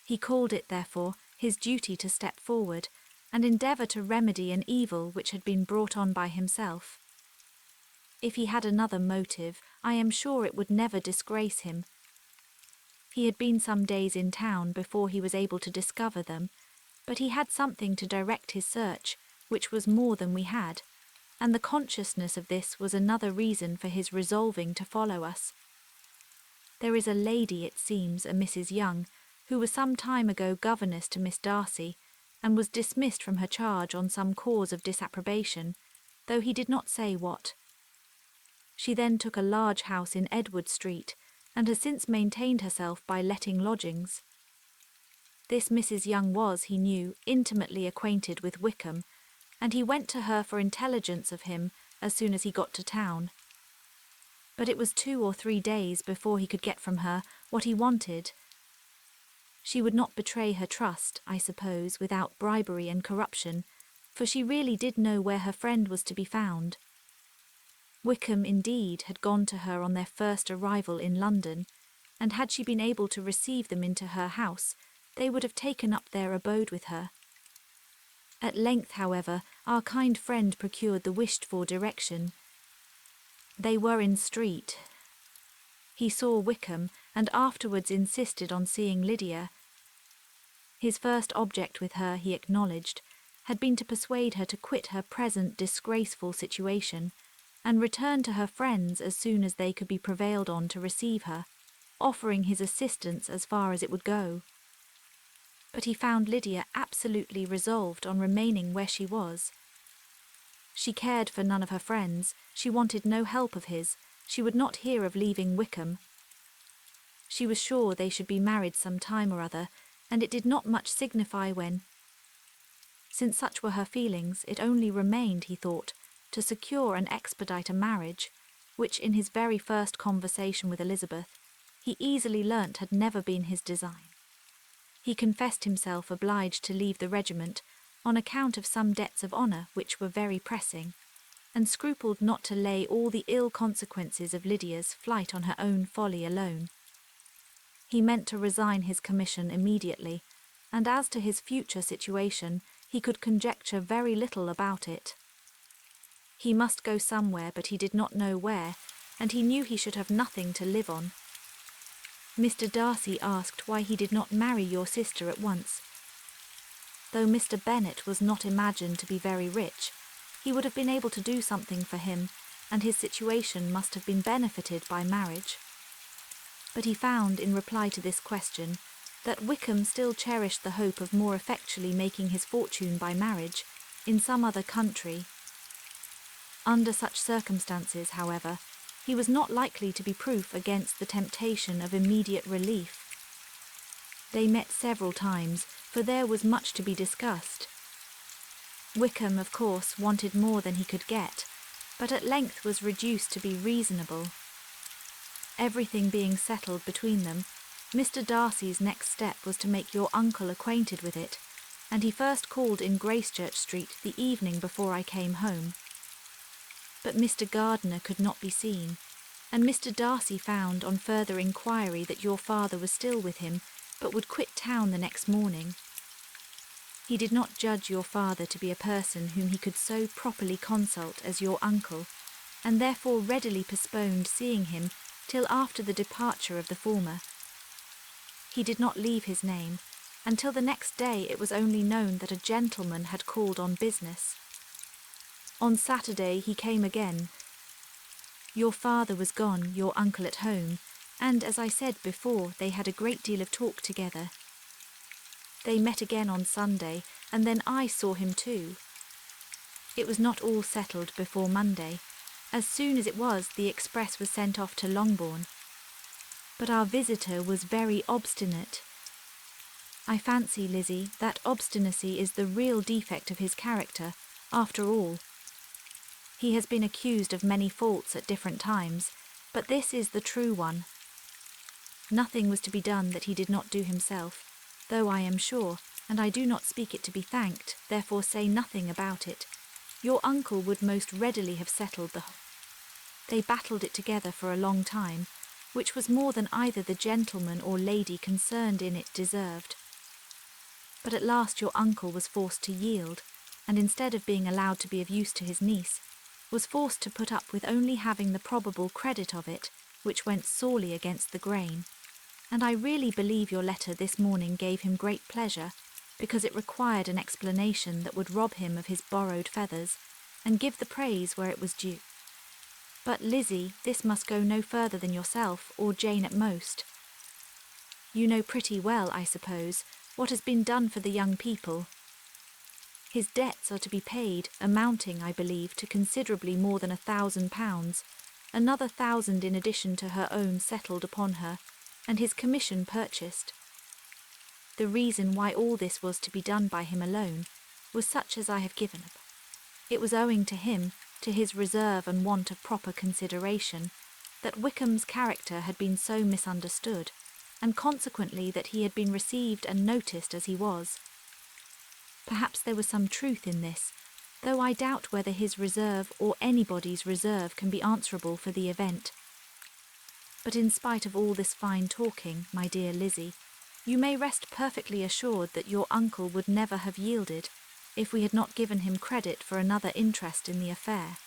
He called it, therefore, his duty to step forward and endeavour to remedy an evil which had been brought on by himself. If he had another motive, I am sure it would never disgrace him. He had been some days in town before he was able to discover them, but he had something to direct his search, which was more than we had, and the consciousness of this was another reason for his resolving to follow us. There is a lady, it seems, a Mrs. Young, who was some time ago governess to Miss Darcy, and was dismissed from her charge on some cause of disapprobation, though he did not say what. She then took a large house in Edward Street, and has since maintained herself by letting lodgings. This Mrs. Young was, he knew, intimately acquainted with Wickham, and he went to her for intelligence of him as soon as he got to town. But it was 2 or 3 days before he could get from her what he wanted. She would not betray her trust, I suppose, without bribery and corruption, for she really did know where her friend was to be found. Wickham, indeed, had gone to her on their first arrival in London, and had she been able to receive them into her house, they would have taken up their abode with her. At length, however, our kind friend procured the wished-for direction. They were in Street. He saw Wickham, and afterwards insisted on seeing Lydia. His first object with her, he acknowledged, had been to persuade her to quit her present disgraceful situation, and return to her friends as soon as they could be prevailed on to receive her, offering his assistance as far as it would go. But he found Lydia absolutely resolved on remaining where she was. She cared for none of her friends, she wanted no help of his, she would not hear of leaving Wickham. She was sure they should be married some time or other, and it did not much signify when. Since such were her feelings, it only remained, he thought, to secure and expedite a marriage, which in his very first conversation with Elizabeth, he easily learnt had never been his design. He confessed himself obliged to leave the regiment on account of some debts of honour which were very pressing, and scrupled not to lay all the ill consequences of Lydia's flight on her own folly alone. He meant to resign his commission immediately, and as to his future situation, he could conjecture very little about it. He must go somewhere, but he did not know where, and he knew he should have nothing to live on. Mr. Darcy asked why he did not marry your sister at once. Though Mr. Bennet was not imagined to be very rich, he would have been able to do something for him, and his situation must have been benefited by marriage. But he found, in reply to this question, that Wickham still cherished the hope of more effectually making his fortune by marriage in some other country. Under such circumstances, however, he was not likely to be proof against the temptation of immediate relief. They met several times, for there was much to be discussed. Wickham, of course, wanted more than he could get, but at length was reduced to be reasonable. Everything being settled between them, Mr. Darcy's next step was to make your uncle acquainted with it, and he first called in Gracechurch Street the evening before I came home. But Mr. Gardiner could not be seen, and Mr. Darcy found on further inquiry that your father was still with him, but would quit town the next morning. He did not judge your father to be a person whom he could so properly consult as your uncle, and therefore readily postponed seeing him till after the departure of the former. He did not leave his name, until the next day it was only known that a gentleman had called on business. On Saturday he came again. Your father was gone, your uncle at home, and, as I said before, they had a great deal of talk together. They met again on Sunday, and then I saw him too. It was not all settled before Monday. As soon as it was, the express was sent off to Longbourn. But our visitor was very obstinate. I fancy, Lizzie, that obstinacy is the real defect of his character, after all. He has been accused of many faults at different times, but this is the true one. Nothing was to be done that he did not do himself, though I am sure, and I do not speak it to be thanked, therefore say nothing about it, your uncle would most readily have settled the whole. They battled it together for a long time, which was more than either the gentleman or lady concerned in it deserved. But at last your uncle was forced to yield, and instead of being allowed to be of use to his niece, was forced to put up with only having the probable credit of it, which went sorely against the grain. And I really believe your letter this morning gave him great pleasure, because it required an explanation that would rob him of his borrowed feathers, and give the praise where it was due. But, Lizzie, this must go no further than yourself, or Jane at most. You know pretty well, I suppose, what has been done for the young people. His debts are to be paid, amounting, I believe, to considerably more than £1,000, another 1,000 in addition to her own settled upon her, and his commission purchased. The reason why all this was to be done by him alone was such as I have given. It was owing to him, to his reserve and want of proper consideration, that Wickham's character had been so misunderstood, and consequently that he had been received and noticed as he was. Perhaps there was some truth in this, though I doubt whether his reserve or anybody's reserve can be answerable for the event. But in spite of all this fine talking, my dear Lizzie, you may rest perfectly assured that your uncle would never have yielded if we had not given him credit for another interest in the affair.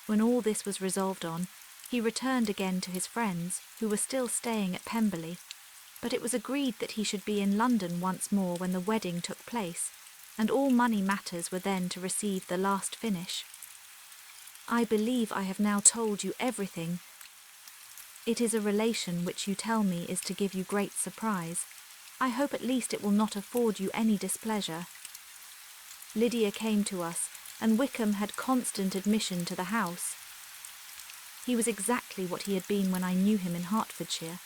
When all this was resolved on, he returned again to his friends, who were still staying at Pemberley, but it was agreed that he should be in London once more when the wedding took place, and all money matters were then to receive the last finish. I believe I have now told you everything. It is a relation which you tell me is to give you great surprise. I hope at least it will not afford you any displeasure. Lydia came to us, and Wickham had constant admission to the house. He was exactly what he had been when I knew him in Hertfordshire,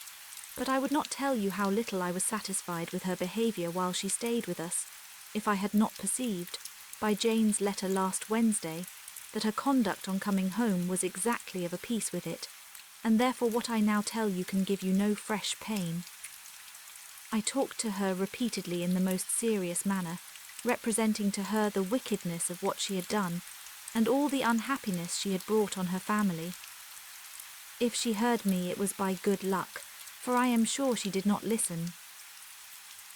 but I would not tell you how little I was satisfied with her behaviour while she stayed with us, if I had not perceived, by Jane's letter last Wednesday, that her conduct on coming home was exactly of a piece with it, and therefore what I now tell you can give you no fresh pain. I talked to her repeatedly in the most serious manner, representing to her the wickedness of what she had done, and all the unhappiness she had brought on her family. If she heard me, it was by good luck, for I am sure she did not listen.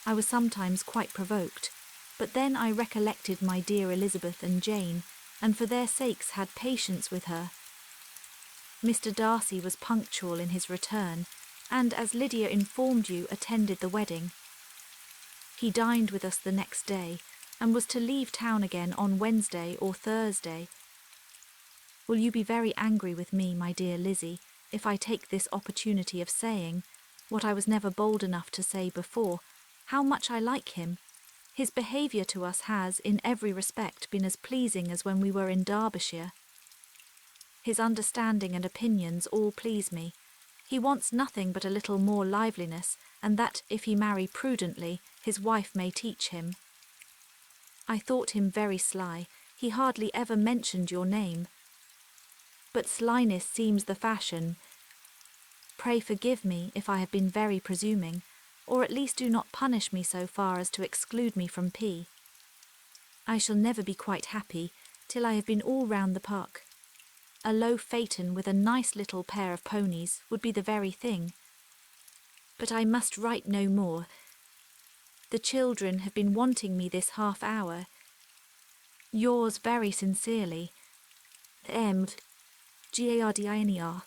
I was sometimes quite provoked, but then I recollected my dear Elizabeth and Jane, and for their sakes had patience with her. Mr. Darcy was punctual in his return, and, as Lydia informed you, attended the wedding. He dined with us the next day, and was to leave town again on Wednesday or Thursday. Will you be very angry with me, my dear Lizzie, if I take this opportunity of saying, what I was never bold enough to say before, how much I like him? His behaviour to us has, in every respect, been as pleasing as when we were in Derbyshire. His understanding and opinions all please me. He wants nothing but a little more liveliness, and that, if he marry prudently, his wife may teach him. I thought him very sly. He hardly ever mentioned your name. But slyness seems the fashion. Pray forgive me if I have been very presuming, or at least do not punish me so far as to exclude me from P. I shall never be quite happy till I have been all round the park. A low phaeton with a nice little pair of ponies would be the very thing. But I must write no more. The children have been wanting me this half hour. Yours very sincerely, M. Gardiner.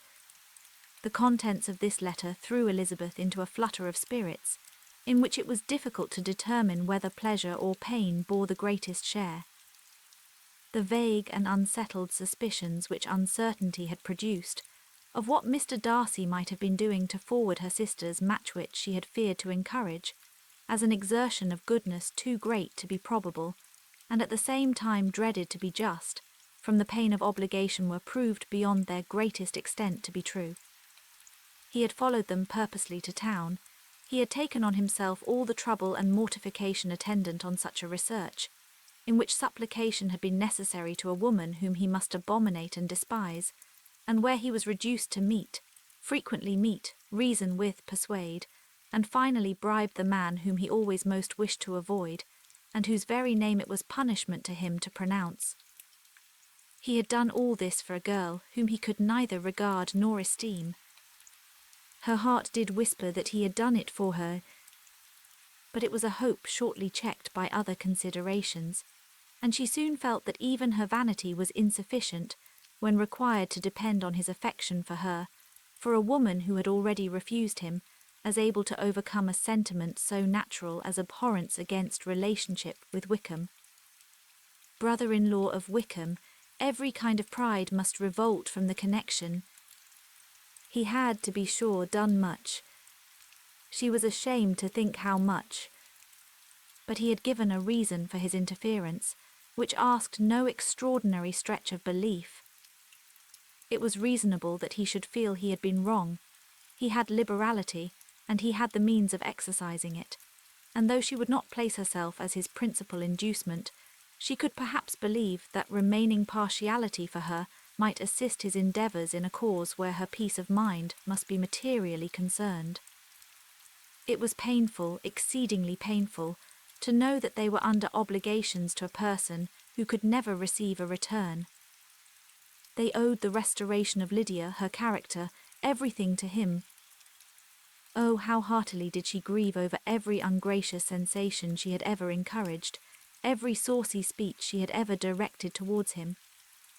The contents of this letter threw Elizabeth into a flutter of spirits, in which it was difficult to determine whether pleasure or pain bore the greatest share. The vague and unsettled suspicions which uncertainty had produced, of what Mr. Darcy might have been doing to forward her sister's match which she had feared to encourage, as an exertion of goodness too great to be probable, and at the same time dreaded to be just, from the pain of obligation were proved beyond their greatest extent to be true. He had followed them purposely to town. He had taken on himself all the trouble and mortification attendant on such a research, in which supplication had been necessary to a woman whom he must abominate and despise, and where he was reduced to frequently meet, reason with, persuade, and finally bribe the man whom he always most wished to avoid, and whose very name it was punishment to him to pronounce. He had done all this for a girl whom he could neither regard nor esteem. Her heart did whisper that he had done it for her, but it was a hope shortly checked by other considerations, and she soon felt that even her vanity was insufficient, when required to depend on his affection for her, for a woman who had already refused him, as able to overcome a sentiment so natural as abhorrence against relationship with Wickham. Brother-in-law of Wickham, every kind of pride must revolt from the connection. He had, to be sure, done much. She was ashamed to think how much. But he had given a reason for his interference, which asked no extraordinary stretch of belief. It was reasonable that he should feel he had been wrong. He had liberality, and he had the means of exercising it, and though she would not place herself as his principal inducement, she could perhaps believe that remaining partiality for her might assist his endeavours in a cause where her peace of mind must be materially concerned. It was painful, exceedingly painful, to know that they were under obligations to a person who could never receive a return. They owed the restoration of Lydia, her character, everything to him. Oh, how heartily did she grieve over every ungracious sensation she had ever encouraged, every saucy speech she had ever directed towards him.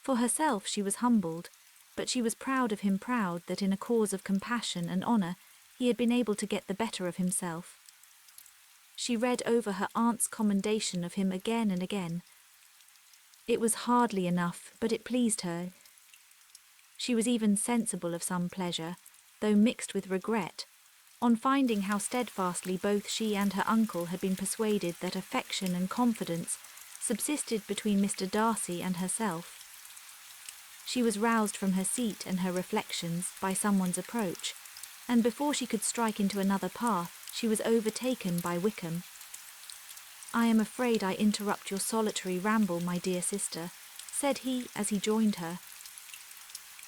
For herself she was humbled, but she was proud of him, proud that in a cause of compassion and honour he had been able to get the better of himself. She read over her aunt's commendation of him again and again. It was hardly enough, but it pleased her. She was even sensible of some pleasure, though mixed with regret, on finding how steadfastly both she and her uncle had been persuaded that affection and confidence subsisted between Mr. Darcy and herself. She was roused from her seat and her reflections by someone's approach, and before she could strike into another path, she was overtaken by Wickham. "I am afraid I interrupt your solitary ramble, my dear sister," said he as he joined her.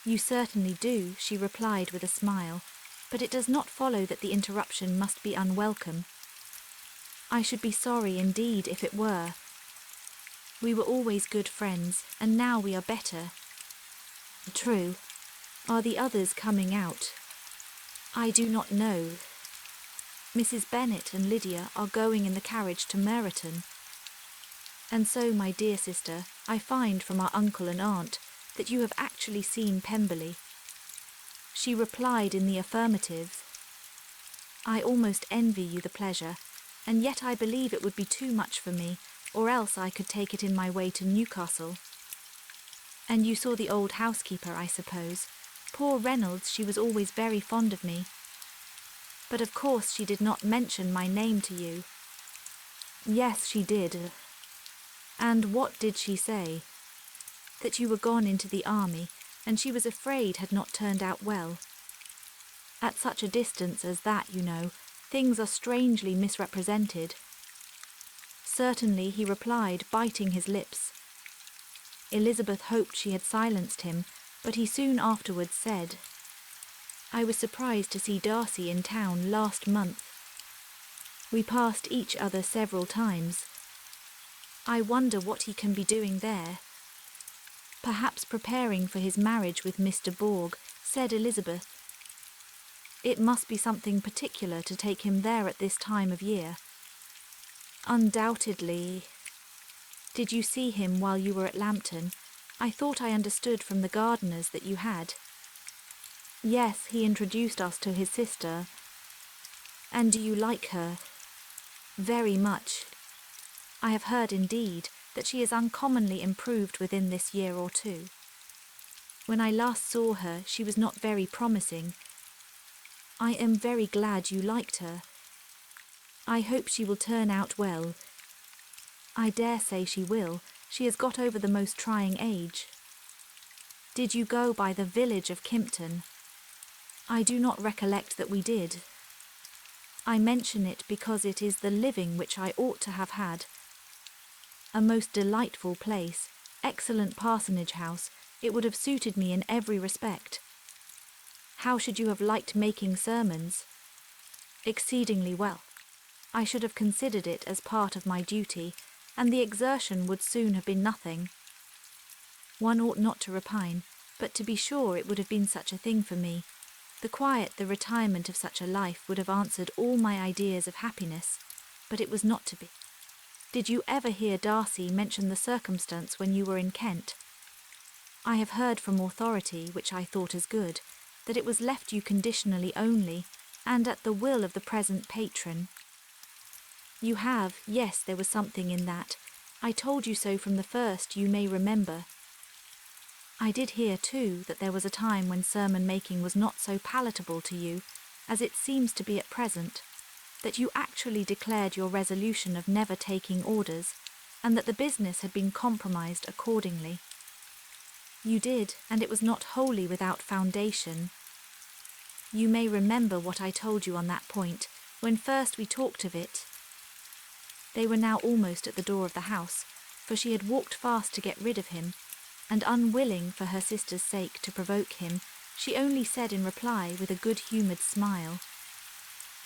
"You certainly do," she replied with a smile, "but it does not follow that the interruption must be unwelcome. I should be sorry indeed if it were. We were always good friends, and now we are better." "True. Are the others coming out?" "I do not know. Mrs. Bennet and Lydia are going in the carriage to Meryton." "And so, my dear sister, I find from our uncle and aunt that you have actually seen Pemberley." She replied in the affirmative. "I almost envy you the pleasure, and yet I believe it would be too much for me, or else I could take it in my way to Newcastle." "And you saw the old housekeeper, I suppose? Poor Reynolds, she was always very fond of me." "But of course she did not mention my name to you." "Yes, she did." "And what did she say?" "That you were gone into the army, and she was afraid had not turned out well. At such a distance as that, you know, things are strangely misrepresented." "Certainly," he replied, biting his lips. Elizabeth hoped she had silenced him, but he soon afterwards said, "I was surprised to see Darcy in town last month. We passed each other several times. I wonder what he can be doing there." "Perhaps preparing for his marriage with Mr. Borg," said Elizabeth. "It must be something particular to take him there at this time of year." "Undoubtedly." "Did you see him while you were at Lambton? I thought I understood from the gardeners that you had." "Yes, he introduced us to his sister." "And do you like her?" "Very much. I have heard, indeed, that she is uncommonly improved within this year or two. When I last saw her, she was not very promising. I am very glad you liked her. I hope she will turn out well." "I dare say she will. She has got over the most trying age." "Did you go by the village of Kimpton?" "I do not recollect that we did." "I mention it because it is the living which I ought to have had. A most delightful place, excellent parsonage house. It would have suited me in every respect." "How should you have liked making sermons?" "Exceedingly well. I should have considered it as part of my duty, and the exertion would soon have been nothing. One ought not to repine, but to be sure it would have been such a thing for me. The quiet, the retirement of such a life would have answered all my ideas of happiness, but it was not to be. Did you ever hear Darcy mention the circumstance when you were in Kent? I have heard from authority, which I thought as good, that it was left you conditionally only, and at the will of the present patron." "You have, yes, there was something in that. I told you so from the first, you may remember." "I did hear, too, that there was a time when sermon-making was not so palatable to you, as it seems to be at present, that you actually declared your resolution of never taking orders, and that the business had been compromised accordingly." "You did, and it was not wholly without foundation. You may remember what I told you on that point, when first we talked of it." They were now almost at the door of the house, for she had walked fast to get rid of him, and unwilling, for her sister's sake, to provoke him, she only said in reply, with a good-humoured smile,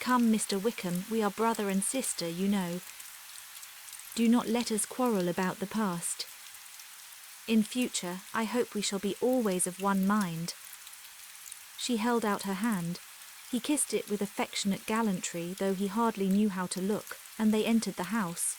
"Come, Mr. Wickham, we are brother and sister, you know. Do not let us quarrel about the past. In future, I hope we shall be always of one mind." She held out her hand. He kissed it with affectionate gallantry, though he hardly knew how to look, and they entered the house.